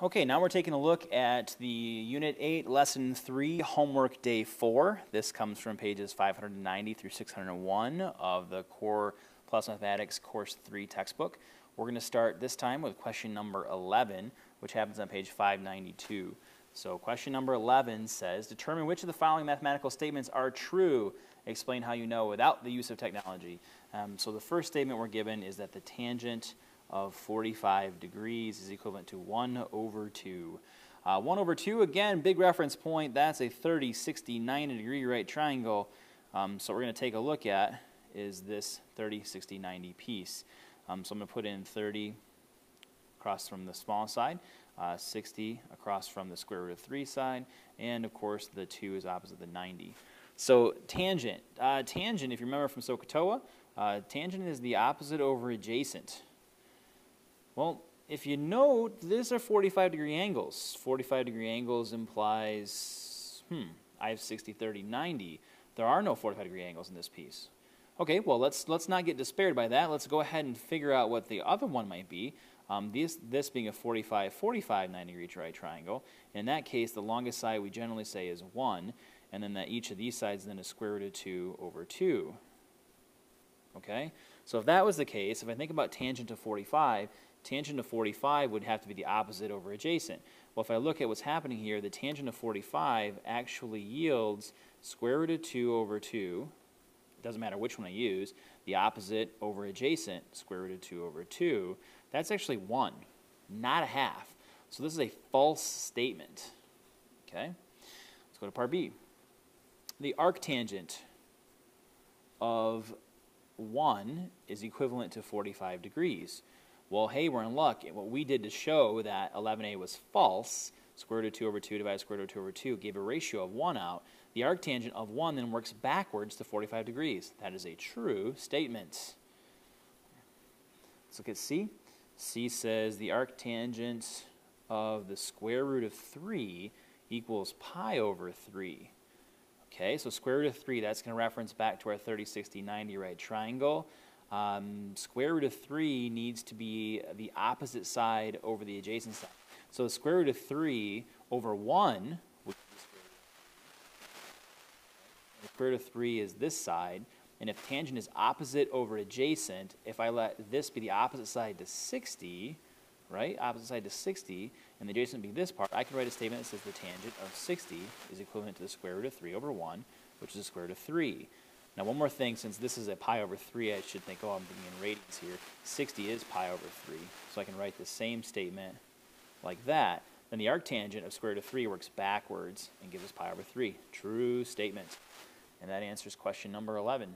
Okay, now we're taking a look at the Unit 8, Lesson 3, Homework Day 4. This comes from pages 590 through 601 of the Core Plus Mathematics Course 3 textbook. We're going to start this time with question number 11, which happens on page 592. So question number 11 says, determine which of the following mathematical statements are true. Explain how you know without the use of technology. So the first statement we're given is that the tangent of 45 degrees is equivalent to 1 over 2. 1 over 2, again, big reference point. That's a 30, 60, 90 degree right triangle. So what we're going to take a look at is this 30, 60, 90 piece. So I'm going to put in 30 across from the small side, 60 across from the square root of 3 side, and of course the 2 is opposite the 90. So tangent. Tangent, if you remember from SOHCAHTOA, tangent is the opposite over adjacent. Well, if you note, these are 45 degree angles. 45 degree angles implies, I have 60, 30, 90. There are no 45 degree angles in this piece. Okay, well, let's not get despaired by that. Let's go ahead and figure out what the other one might be. This being a 45, 45, 90 degree right triangle. In that case, the longest side we generally say is 1, and then that each of these sides then is square root of 2 over 2. Okay, so if that was the case, if I think about tangent to 45, tangent of 45 would have to be the opposite over adjacent. Well, if I look at what's happening here, the tangent of 45 actually yields square root of 2 over 2. It doesn't matter which one I use. The opposite over adjacent, square root of 2 over 2. That's actually 1, not a half. So this is a false statement. Okay, let's go to part B. The arctangent of 1 is equivalent to 45 degrees. Well, hey, we're in luck. What we did to show that 11a was false, square root of 2 over 2 divided by square root of 2 over 2 gave a ratio of 1 out. The arctangent of 1 then works backwards to 45 degrees. That is a true statement. Let's look at C. C says the arctangent of the square root of 3 equals pi over 3. Okay, so square root of 3, that's going to reference back to our 30, 60, 90 right triangle. Square root of 3 needs to be the opposite side over the adjacent side. So the square root of 3 over 1, which is the square root of 3 is this side, and if tangent is opposite over adjacent, if I let this be the opposite side to 60, right, opposite side to 60, and the adjacent be this part, I can write a statement that says the tangent of 60 is equivalent to the square root of 3 over 1, which is the square root of 3. Now, one more thing, since this is a pi over 3, I should think, oh, I'm thinking in radians here. 60 is pi over 3. So I can write the same statement like that. Then the arctangent of square root of 3 works backwards and gives us pi over 3. True statement. And that answers question number 11.